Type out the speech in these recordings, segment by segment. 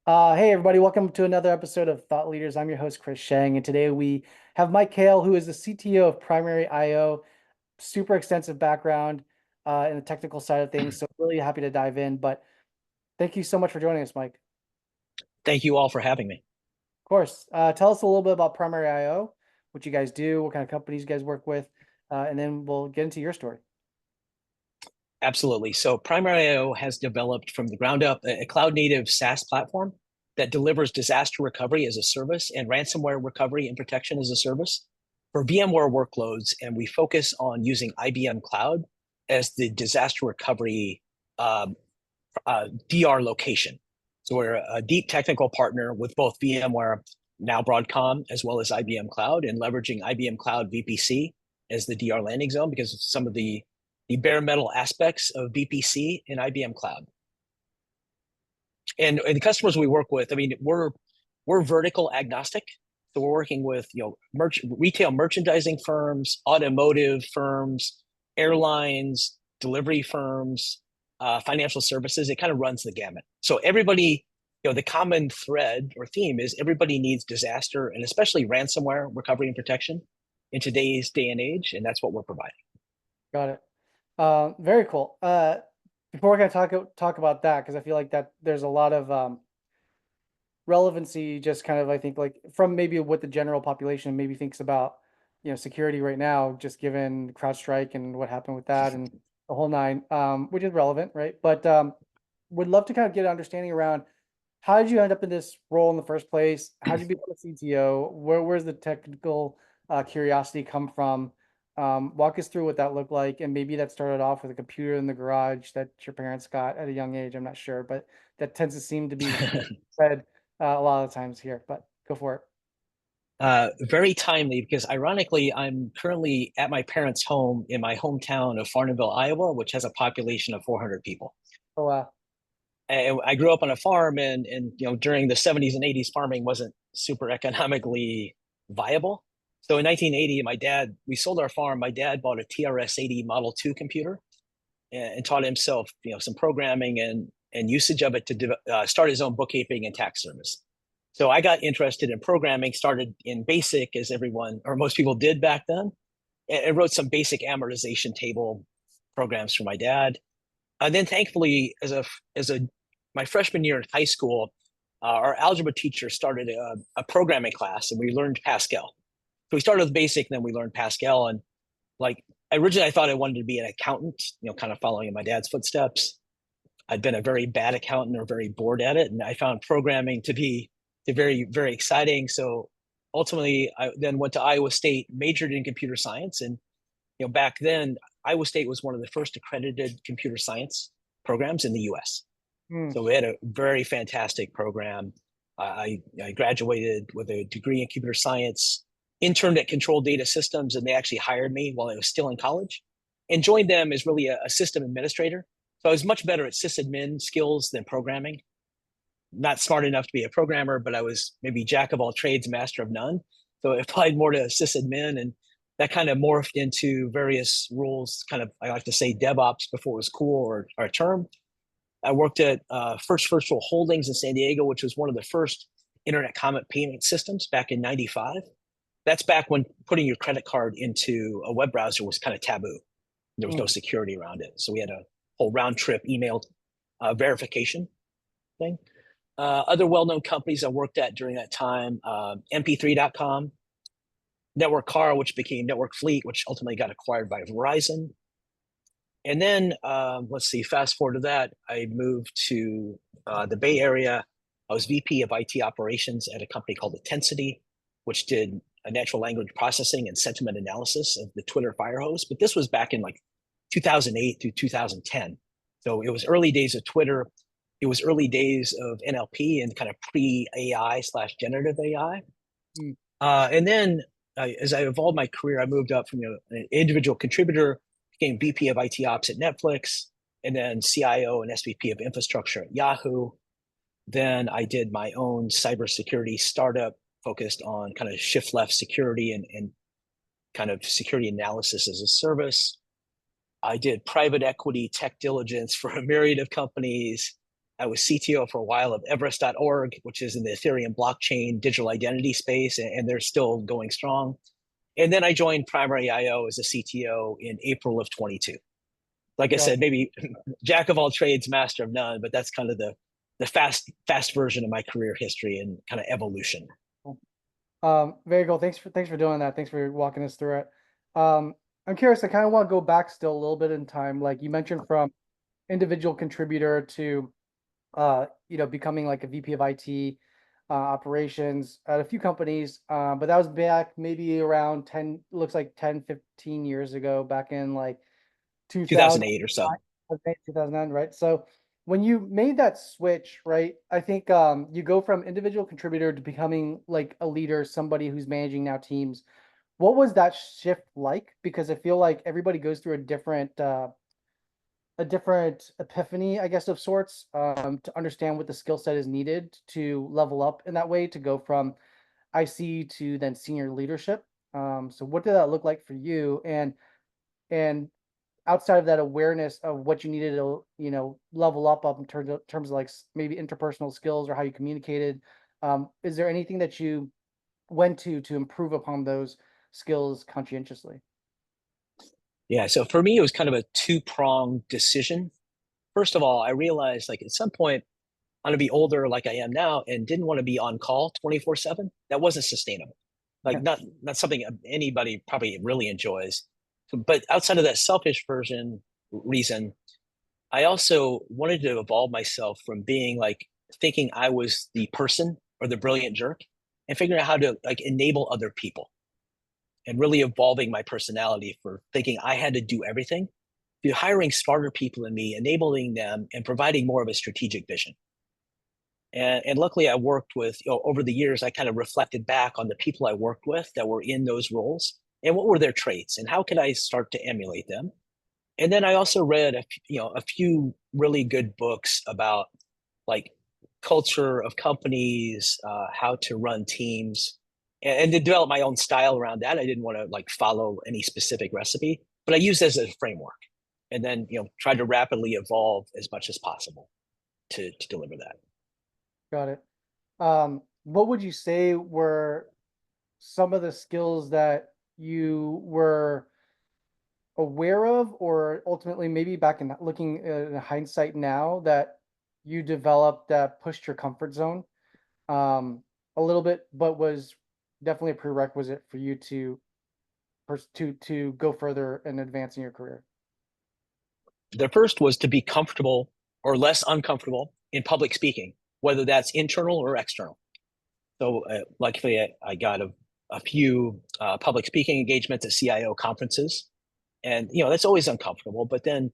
Hey everybody, welcome to another episode of Thought Leaders. I'm your host, Chris Shang, and today we have Mike Kail, who is the CTO of PrimaryIO. Super extensive background in the technical side of things, so really happy to dive in. But thank you so much for joining us, Mike. Thank you all for having me. Of course, tell us a little bit about PrimaryIO, what you guys do, what kind of companies you guys work with, and then we'll get into your story. Absolutely. So PrimaryIO has developed from the ground up a cloud native SaaS platform that delivers disaster recovery as a service and ransomware recovery and protection as a service for VMware workloads. And we focus on using IBM Cloud as the disaster recovery um, DR location. So we're a deep technical partner with both VMware, now Broadcom, as well as IBM Cloud, and leveraging IBM Cloud VPC as the DR landing zone because of some of the bare metal aspects of VPC in IBM Cloud. And the customers we work with, I mean, we're vertical agnostic. So we're working with retail merchandising firms, automotive firms, airlines, delivery firms, financial services. It kind of runs the gamut. So everybody, the common thread or theme is everybody needs disaster and especially ransomware recovery and protection in today's day and age, and that's what we're providing. Got it. Very cool. Before we're gonna talk about that, because I feel like that there's a lot of relevancy, just kind of I think like from maybe what the general population maybe thinks about, security right now, just given CrowdStrike and what happened with that and the whole nine, which is relevant, right? But would love to kind of get an understanding around how did you end up in this role in the first place? How did you become a CTO? Where's the technical curiosity come from? Walk us through what that looked like, and maybe that started off with a computer in the garage that your parents got at a young age. I'm not sure, but that tends to seem to be said a lot of the times here. But go for it. Very timely because ironically, I'm currently at my parents' home in my hometown of Farnhamville, Iowa, which has a population of 400 people. Oh wow. And I grew up on a farm, and during the 70s and 80s, farming wasn't super economically viable. So in 1980, we sold our farm. My dad bought a TRS-80 Model 2 computer and taught himself, some programming and usage of it to start his own bookkeeping and tax service. So I got interested in programming, started in BASIC as everyone or most people did back then, and wrote some basic amortization table programs for my dad. And then thankfully, as a my freshman year in high school, our algebra teacher started a programming class, and we learned Pascal. So we started with BASIC, and then we learned Pascal. And like originally, I thought I wanted to be an accountant, kind of following in my dad's footsteps. I'd been a very bad accountant or very bored at it, and I found programming to be very, very exciting. So ultimately, I then went to Iowa State, majored in computer science, and back then Iowa State was one of the first accredited computer science programs in the U.S. Hmm. So we had a very fantastic program. I graduated with a degree in computer science, interned at Control Data Systems, and they actually hired me while I was still in college, and joined them as really a system administrator. So I was much better at sysadmin skills than programming. Not smart enough to be a programmer, but I was maybe jack of all trades, master of none. So I applied more to sysadmin, and that kind of morphed into various roles. Kind of, I like to say DevOps before it was cool or a term. I worked at First Virtual Holdings in San Diego, which was one of the first internet common payment systems back in '95. That's back when putting your credit card into a web browser was kind of taboo. There was no Hmm. security around it. So we had a whole round trip email verification thing. Other well-known companies I worked at during that time, MP3.com, Network Car, which became Network Fleet, which ultimately got acquired by Verizon. And then, let's see, fast forward to that, I moved to the Bay Area. I was VP of IT operations at a company called Intensity, which did a natural language processing and sentiment analysis of the Twitter fire hose. But this was back in like 2008 through 2010. So it was early days of Twitter. It was early days of NLP and kind of pre-AI slash generative AI. Hmm. And then as I evolved my career, I moved up from an individual contributor, became VP of IT Ops at Netflix, and then CIO and SVP of infrastructure at Yahoo. Then I did my own cybersecurity startup focused on kind of shift left security and kind of security analysis as a service. I did private equity tech diligence for a myriad of companies. I was CTO for a while of Everest.org, which is in the Ethereum blockchain digital identity space, and they're still going strong. And then I joined PrimaryIO as a CTO in April of 22. Like I said, Gotcha. maybe jack of all trades, master of none, but that's kind of the fast version of my career history and kind of evolution. Very cool. Thanks for doing that. Thanks for walking us through it. I'm curious, I kind of want to go back still a little bit in time. Like you mentioned from individual contributor to becoming like a VP of IT operations at a few companies. But that was back maybe around 10, looks like 10, 15 years ago, back in like 2000, 2008 or so. 2009, right? So when you made that switch, right, I think you go from individual contributor to becoming like a leader, somebody who's managing now teams. What was that shift like? Because I feel like everybody goes through a different epiphany, I guess, of sorts, to understand what the skill set is needed to level up in that way, to go from IC to then senior leadership. So what did that look like for you? And outside of that awareness of what you needed to, level up in terms of like maybe interpersonal skills or how you communicated, is there anything that you went to improve upon those skills conscientiously? Yeah. So for me, it was kind of a two-pronged decision. First of all, I realized like at some point I'm gonna be older like I am now and didn't want to be on call 24/7. That wasn't sustainable. Like Yeah, not something anybody probably really enjoys. But outside of that selfish reason, I also wanted to evolve myself from being like thinking I was the person or the brilliant jerk and figuring out how to like enable other people and really evolving my personality for thinking I had to do everything through hiring smarter people than me, enabling them and providing more of a strategic vision. And luckily I worked with, over the years, I kind of reflected back on the people I worked with that were in those roles and what were their traits and how could I start to emulate them. And then I also read a few really good books about like culture of companies, how to run teams, and to develop my own style around that. I didn't want to like follow any specific recipe, but I used it as a framework, and then tried to rapidly evolve as much as possible to deliver that. got it. What would you say were some of the skills that you were aware of, or ultimately maybe back in looking in hindsight now, that you developed that pushed your comfort zone a little bit, but was definitely a prerequisite for you to to go further and advance in your career? The first was to be comfortable or less uncomfortable in public speaking, whether that's internal or external. So luckily, I got a few public speaking engagements at CIO conferences, and that's always uncomfortable. But then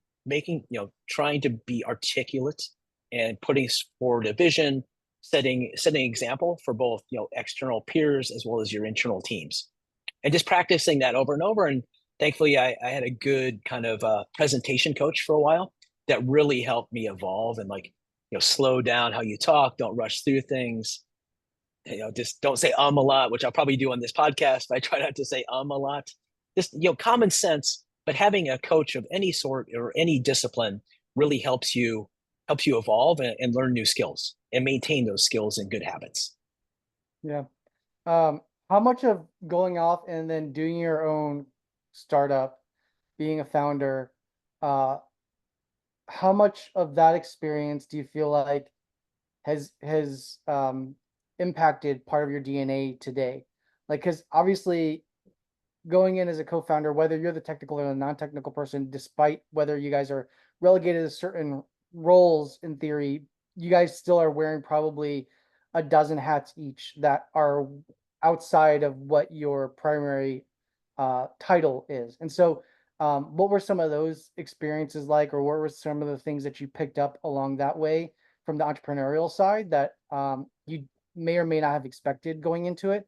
trying to be articulate and putting forward a vision, setting example for both external peers as well as your internal teams, and just practicing that over and over. And thankfully, I had a good kind of presentation coach for a while that really helped me evolve and like slow down how you talk, don't rush through things, just don't say a lot, which I'll probably do on this podcast. But I try not to say a lot. Just common sense, but having a coach of any sort or any discipline really helps you evolve and learn new skills and maintain those skills and good habits. Yeah. How much of going off and then doing your own startup, being a founder, uh, how much of that experience do you feel like has impacted part of your DNA today? Like, because obviously going in as a co-founder, whether you're the technical or the non-technical person, despite whether you guys are relegated to certain roles in theory, you guys still are wearing probably a dozen hats each that are outside of what your primary title is. And so, what were some of those experiences like, or what were some of the things that you picked up along that way from the entrepreneurial side that you may or may not have expected going into it,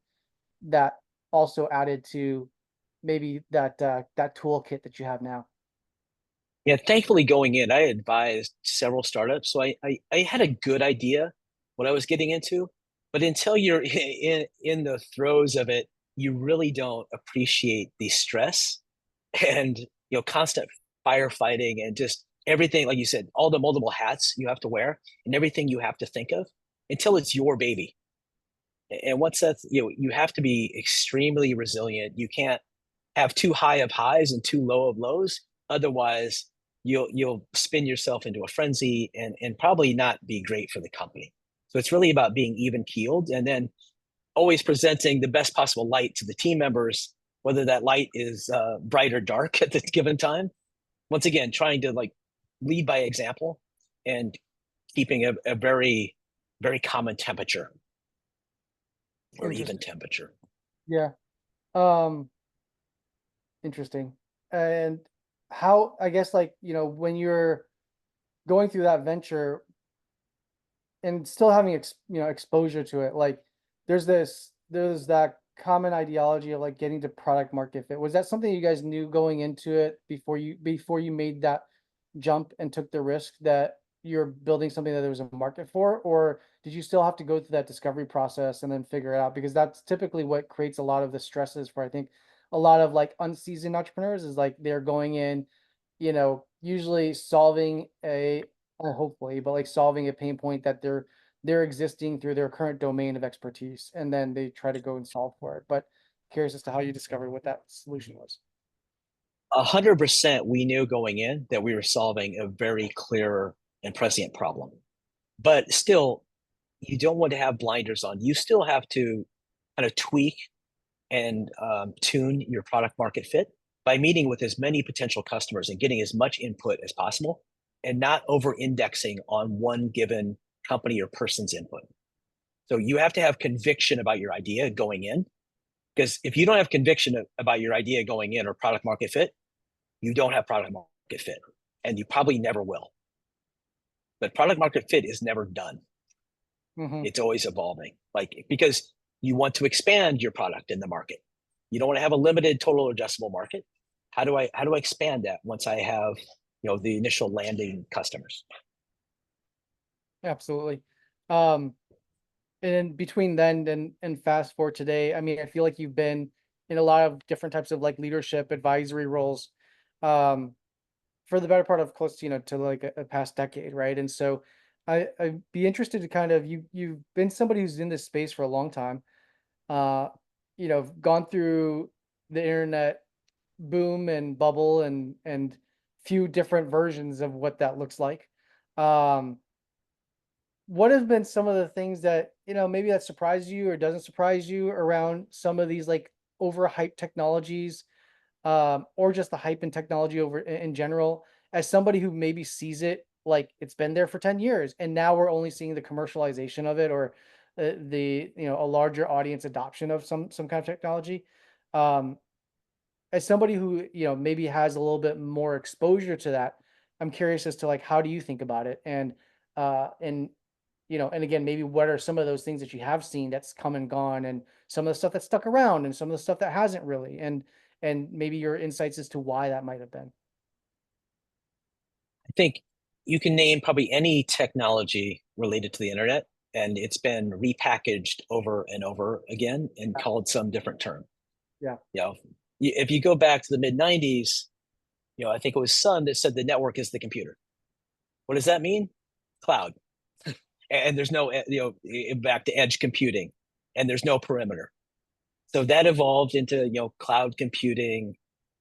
that also added to maybe that toolkit that you have now? Yeah, thankfully going in, I advised several startups, so I had a good idea what I was getting into. But until you're in the throes of it, you really don't appreciate the stress and constant firefighting and just everything, like you said, all the multiple hats you have to wear and everything you have to think of until it's your baby. And once that's, you have to be extremely resilient. You can't have too high of highs and too low of lows. Otherwise, you'll spin yourself into a frenzy and probably not be great for the company. So it's really about being even keeled and then always presenting the best possible light to the team members, whether that light is bright or dark at the given time. Once again, trying to like lead by example and keeping a very, very common temperature or even Interesting. temperature. Yeah. Um, Interesting. And how, I guess, like, when you're going through that venture and still having exposure to it, like there's that common ideology of like getting to product market fit. Was that something you guys knew going into it before you made that jump and took the risk that you're building something that there was a market for, or did you still have to go through that discovery process and then figure it out? Because that's typically what creates a lot of the stresses for, I think, a lot of like unseasoned entrepreneurs, is like they're going in, usually solving hopefully, but like solving a pain point that they're existing through their current domain of expertise, and then they try to go and solve for it. But curious as to how you discovered what that solution was. 100% we knew going in that we were solving a very clear and prescient problem. But still, you don't want to have blinders on. You still have to kind of tweak and tune your product market fit by meeting with as many potential customers and getting as much input as possible and not over indexing on one given company or person's input. So you have to have conviction about your idea going in, because if you don't have conviction about your idea going in or product market fit, you don't have product market fit and you probably never will. But product market fit is never done. Mm-hmm. It's always evolving, like because you want to expand your product in the market. You don't want to have a limited total addressable market. How do I expand that once I have the initial landing customers? Absolutely. Um, and then between then and fast forward today, I mean, I feel like you've been in a lot of different types of like leadership advisory roles, um, for the better part of close to, to like a past decade, right? And so I'd be interested to kind of, you've been somebody who's in this space for a long time, uh, gone through the internet boom and bubble and few different versions of what that looks like. Um, what have been some of the things that, maybe that surprised you or doesn't surprise you around some of these like overhyped technologies, or just the hype in technology in general, as somebody who maybe sees it like it's been there for 10 years and now we're only seeing the commercialization of it, or a larger audience adoption of some kind of technology. Um, as somebody who, maybe has a little bit more exposure to that, I'm curious as to like how do you think about it, and and again, maybe what are some of those things that you have seen that's come and gone, and some of the stuff that's stuck around, and some of the stuff that hasn't really, and maybe your insights as to why that might have been. I think you can name probably any technology related to the internet, and it's been repackaged over and over again and Yeah. called some different term. Yeah. You know, if you go back to the mid '90s, I think it was Sun that said the network is the computer. What does that mean? Cloud. And there's no, back to edge computing, and there's no perimeter. So that evolved into, cloud computing.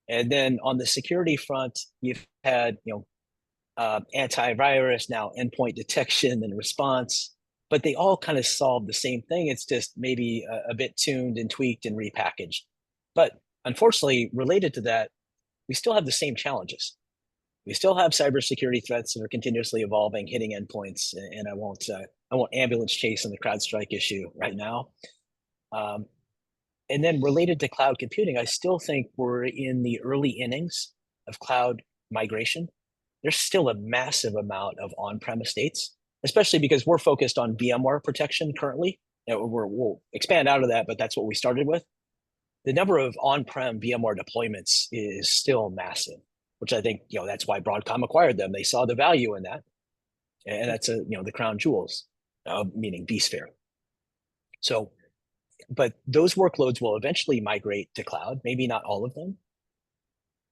And then on the security front, you've had, antivirus, now endpoint detection and response, but they all kind of solve the same thing. It's just maybe a bit tuned and tweaked and repackaged. But unfortunately, related to that, we still have the same challenges. We still have cybersecurity threats that are continuously evolving, hitting endpoints, and I won't ambulance chase on the CrowdStrike issue right now. Um, and then related to cloud computing, I still think we're in the early innings of cloud migration. There's still a massive amount of on-prem estates, especially because we're focused on VMware protection currently. We'll expand out of that, but that's what we started with. The number of on-prem VMware deployments is still massive, which I think, that's why Broadcom acquired them. They saw the value in that. And that's the crown jewels, meaning vSphere. So, but those workloads will eventually migrate to cloud, maybe not all of them,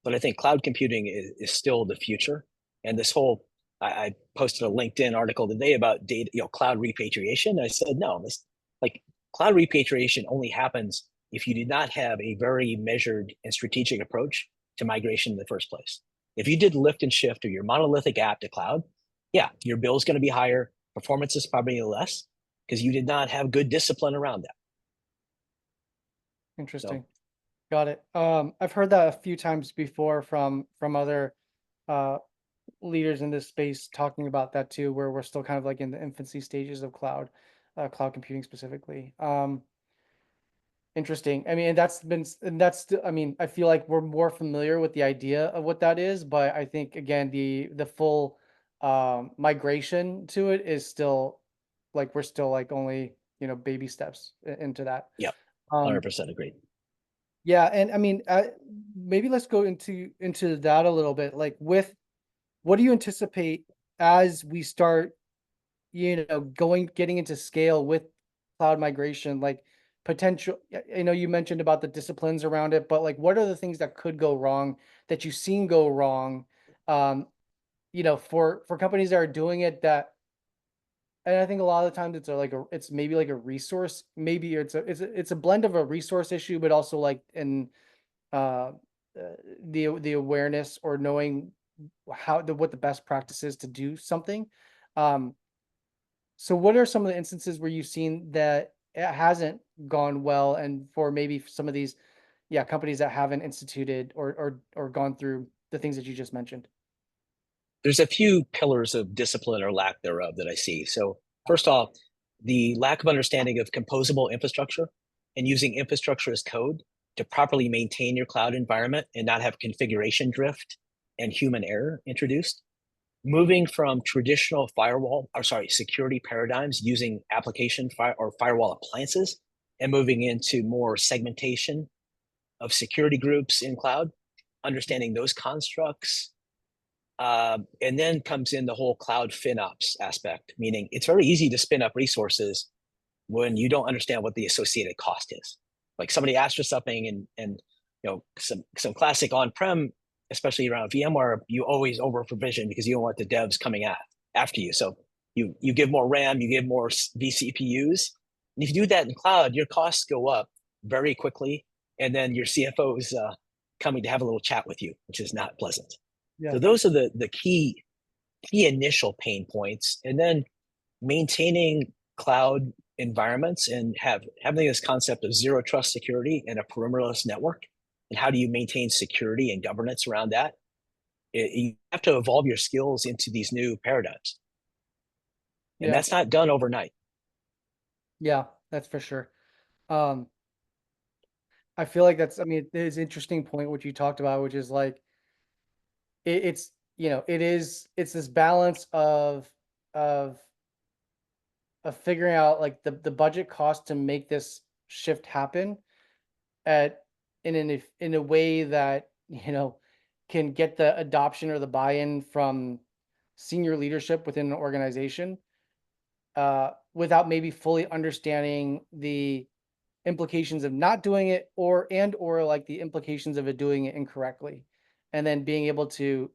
but I think cloud computing is still the future. And this whole, I posted a LinkedIn article today about data, cloud repatriation. I said, no, this like cloud repatriation only happens if you did not have a very measured and strategic approach to migration in the first place. If you did lift and shift of your monolithic app to cloud, yeah, your bill is going to be higher, performance is probably less because you did not have good discipline around that. Interesting. So Got it. I've heard that a few times before from other uh leaders in this space talking about that too, where we're still kind of like in the infancy stages of cloud computing specifically. Interesting. I mean, and I mean, I feel like we're more familiar with the idea of what that is, but I think again, the full migration to it is still like we're still like only, baby steps into that. yeah, Um, 100% agreed. yeah, and I mean, maybe let's go into that a little bit. Like, what do you anticipate as we start, getting into scale with cloud migration? Like, potential. I know you mentioned about the disciplines around it, but like, what are the things that could go wrong that you've seen go wrong? Um, for companies that are doing it that, and I think a lot of the times it's maybe like a resource, maybe it's a blend of a resource issue, but also like uh, the awareness or knowing what the best practice is to do something. Um, so what are some of the instances where you've seen that it hasn't gone well, and for maybe some of these, yeah, companies that haven't instituted or gone through the things that you just mentioned? There's a few pillars of discipline or lack thereof that I see. So first off, the lack of understanding of composable infrastructure and using infrastructure as code to properly maintain your cloud environment and not have configuration drift and human error introduced. Moving from traditional security paradigms using or firewall appliances and moving into more segmentation of security groups in cloud, understanding those constructs, and then comes in the whole cloud FinOps aspect, meaning it's very easy to spin up resources when you don't understand what the associated cost is. Like somebody asks for something and some classic on-prem, especially around VMware, you always over provision because you don't want the devs coming after you. So you give more RAM, you give more vCPUs. And if you do that in cloud, your costs go up very quickly. And then your CFO is coming to have a little chat with you, which is not pleasant. Yeah. So those are the key initial pain points, and then maintaining cloud environments and having this concept of zero trust security and a perimeterless network. And how do you maintain security and governance around that? You have to evolve your skills into these new paradigms, and Yeah. that's not done overnight. Yeah, that's for sure. Um, I feel like I mean, it's an interesting point what you talked about, which is like it's it's this balance of figuring out like the budget cost to make this shift happen at in a way that can get the adoption or the buy-in from senior leadership within an organization, without maybe fully understanding the implications of not doing it, or like the implications of it doing it incorrectly, and then being able to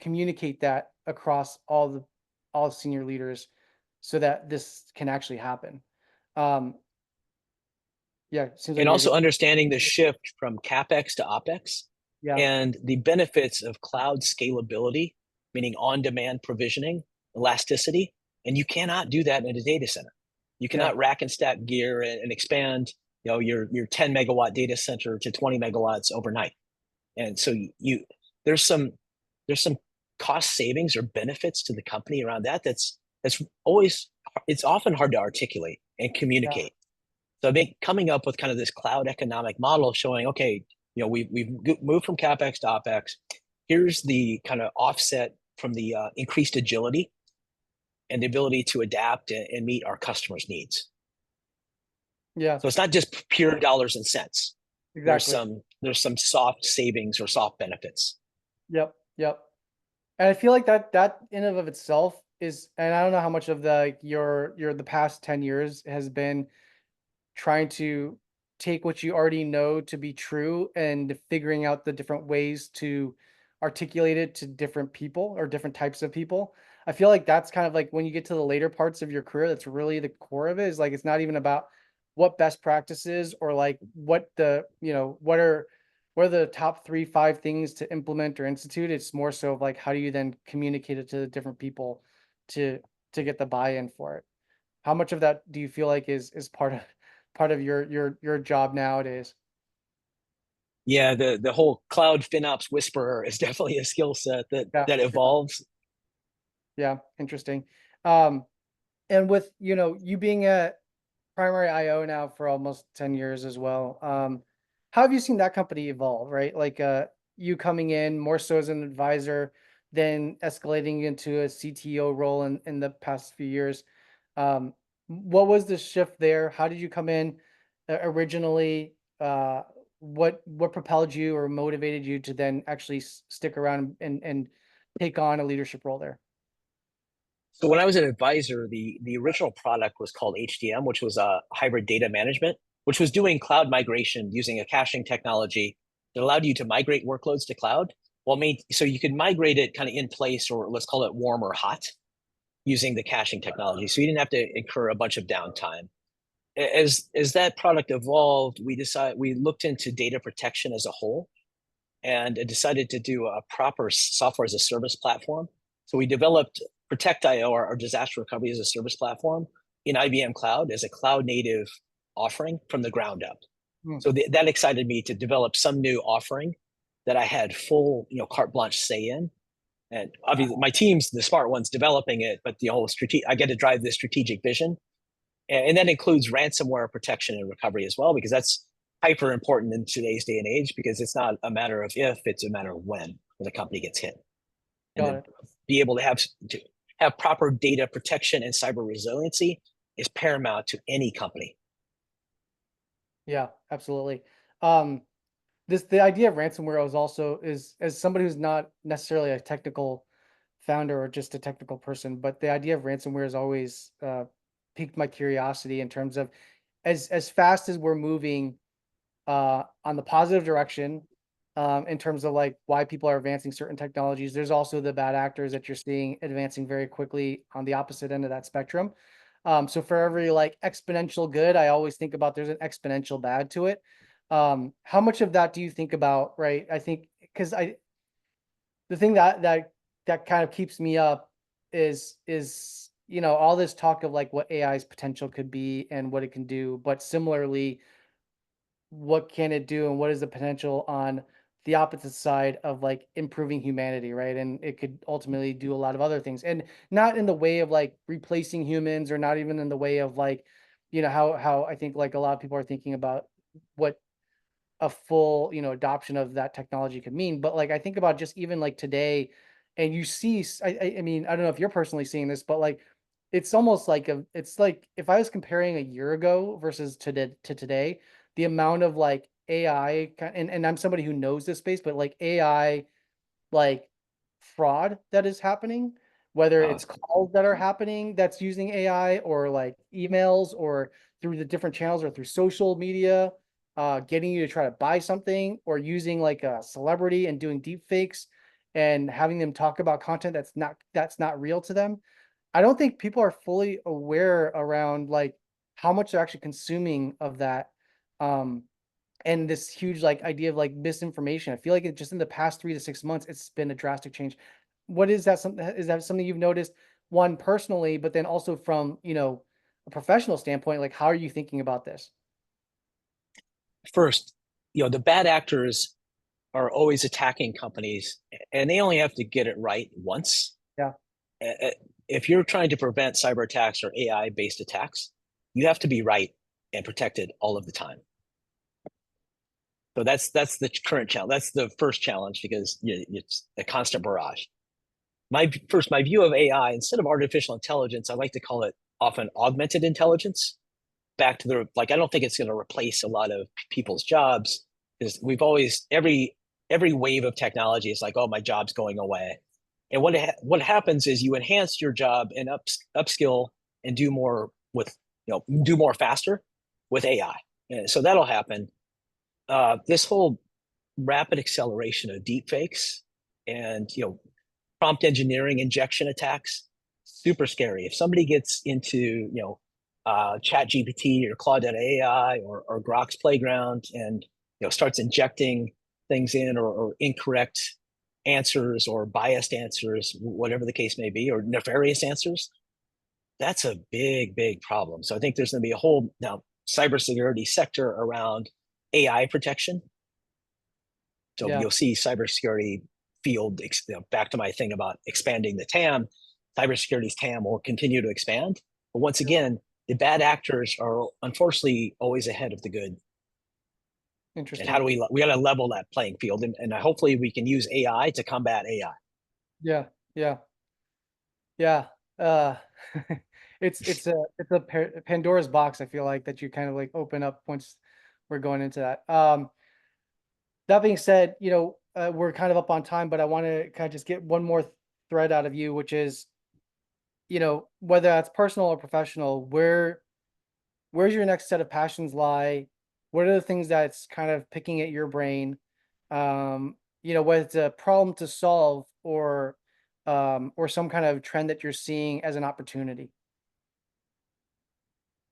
communicate that across all senior leaders so that this can actually happen. Um, yeah, seems like And you're also good. understanding the shift from CapEx to OpEx Yeah, and the benefits of cloud scalability, meaning on-demand provisioning, elasticity. And you cannot do that in a data center. You yeah, cannot rack and stack gear and expand, your 10 megawatt data center to 20 megawatts overnight. And so there's some there's some cost savings or benefits to the company around that. That's always it's often hard to articulate and yeah, communicate. So I think coming up with kind of this cloud economic model showing, okay, we've moved from CapEx to OpEx. Here's the kind of offset from the increased agility and the ability to adapt and meet our customers' needs. yeah, So it's not just pure dollars and cents. exactly. There's some soft savings or soft benefits. Yep, yep. And I feel like that in and of itself is, and I don't know how much of the past 10 years has been trying to take what you already know to be true and figuring out the different ways to articulated to different people or different types of people. I feel like that's kind of like when you get to the later parts of your career, that's really the core of it, is like it's not even about what best practices or like what the, what are the top 3, 5 things to implement or institute. It's more so of like how do you then communicate it to the different people to get the buy-in for it. How much of that do you feel like is part of your job nowadays? Yeah, the whole cloud FinOps whisperer is definitely a skill set that Yeah, evolves. yeah, interesting. Um, and with, you being at PrimaryIO now for almost 10 years as well, how have you seen that company evolve, right? Like, you coming in more so as an advisor, then escalating into a CTO role in the past few years. Um, what was the shift there? How did you come in originally? What propelled you or motivated you to then actually stick around and take on a leadership role there? So when I was an advisor, the original product was called HDM, which was a hybrid data management, which was doing cloud migration using a caching technology that allowed you to migrate workloads to cloud. So you could migrate it kind of in place, or let's call it warm or hot, using the caching technology. So you didn't have to incur a bunch of downtime. As that product evolved, we looked into data protection as a whole and decided to do a proper software as a service platform. So we developed ProtectIO, our disaster recovery as a service platform, in IBM Cloud as a cloud native offering from the ground up. Hmm, So that excited me to develop some new offering that I had full, carte blanche say in. And obviously, my team's the smart ones developing it, but the whole I get to drive the strategic vision, and that includes ransomware protection and recovery as well, because that's hyper important in today's day and age, because it's not a matter of if, it's a matter of when the company gets hit. And got then it. be able to have proper data protection and cyber resiliency is paramount to any company. Yeah, absolutely. Um, the idea of ransomware is also is as somebody who's not necessarily a technical founder or just a technical person, but the idea of ransomware has always piqued my curiosity in terms of as fast as we're moving on the positive direction, in terms of like why people are advancing certain technologies. There's also the bad actors that you're seeing advancing very quickly on the opposite end of that spectrum. So for every like exponential good, I always think about there's an exponential bad to it. How much of that do you think about, right? I think because the thing that kind of keeps me up is all this talk of like what AI's potential could be and what it can do, but similarly what can it do and what is the potential on the opposite side of like improving humanity, right? And it could ultimately do a lot of other things, and not in the way of like replacing humans, or not even in the way of like, how I think like a lot of people are thinking about what a full, adoption of that technology could mean. But like I think about just even like today, and you see, I mean, I don't know if you're personally seeing this, but like it's almost like it's like if I was comparing a year ago versus to today, the amount of like AI, and I'm somebody who knows this space, but like AI like fraud that is happening, whether Uh, it's calls that are happening that's using AI, or like emails, or through the different channels, or through social media, getting you to try to buy something, or using like a celebrity and doing deep fakes and having them talk about content that's not real to them. I don't think people are fully aware around like how much they're actually consuming of that. Um, and this huge like idea of like misinformation. I feel like it just in the past 3 to 6 months, it's been a drastic change. What is that? Is that something you've noticed, one personally, but then also from a professional standpoint? Like, how are you thinking about this? First, the bad actors are always attacking companies, and they only have to get it right once. Yeah, Uh, If you're trying to prevent cyber attacks or AI based attacks, you have to be right and protected all of the time. So that's the current challenge. That's the first challenge, because it's a constant barrage. My view of AI, instead of artificial intelligence, I like to call it often augmented intelligence. Back to the like, I don't think it's going to replace a lot of people's jobs, because we've always every wave of technology is like, oh, my job's going away. And what happens is you enhance your job and upskill and do more with do more faster with AI. And so that'll happen. This whole rapid acceleration of deep fakes and prompt engineering injection attacks, super scary. If somebody gets into chat gpt or claude AI or grok's playground and starts injecting things in, or incorrect answers or biased answers, whatever the case may be, or nefarious answers, that's a big problem. So I think there's going to be a whole now cybersecurity sector around AI protection. So Yeah. you'll see cybersecurity field, back to my thing about expanding the TAM, cybersecurity's TAM will continue to expand. But once again, the bad actors are unfortunately always ahead of the good. And how Interesting. do we got to level that playing field, and hopefully we can use AI to combat AI. Yeah. Yeah. Yeah. Uh, it's a Pandora's box, I feel like, that you kind of like open up once we're going into that. That being said, we're kind of up on time, but I want to kind of just get one more thread out of you, which is, whether that's personal or professional, where's your next set of passions lie? What are the things that's kind of picking at your brain? Whether it's a problem to solve or some kind of trend that you're seeing as an opportunity.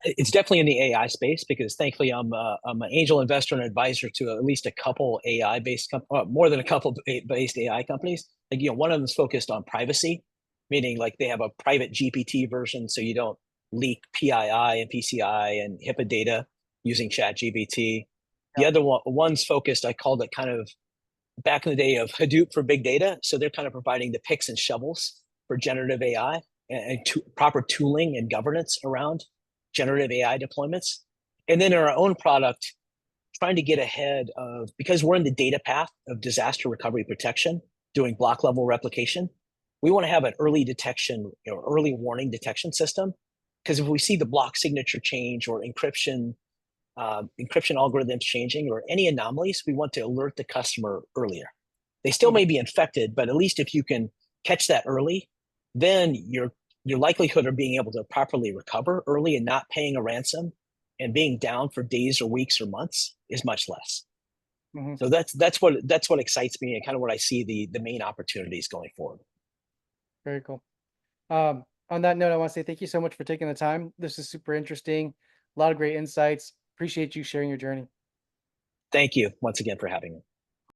It's definitely in the AI space, because thankfully I'm an angel investor and advisor to at least a couple AI based more than a couple based AI companies. Like, one of them is focused on privacy, meaning like they have a private GPT version, so you don't leak PII and PCI and HIPAA data using Chat GPT. The Yeah. other one's focused, I called it kind of back in the day of Hadoop for big data. So they're kind of providing the picks and shovels for generative AI and proper tooling and governance around generative AI deployments. And then in our own product, trying to get ahead of, because we're in the data path of disaster recovery protection, doing block level replication, we want to have an early detection, early warning detection system. Because if we see the block signature change or encryption algorithms changing or any anomalies, we want to alert the customer earlier. They still Mhm. may be infected, but at least if you can catch that early, then your likelihood of being able to properly recover early and not paying a ransom and being down for days or weeks or months is much less. Mhm. So that's what excites me and kind of what I see the main opportunities going forward. Very cool. On that note, I want to say thank you so much for taking the time. This is super interesting. A lot of great insights. Appreciate you sharing your journey. Thank you once again for having me.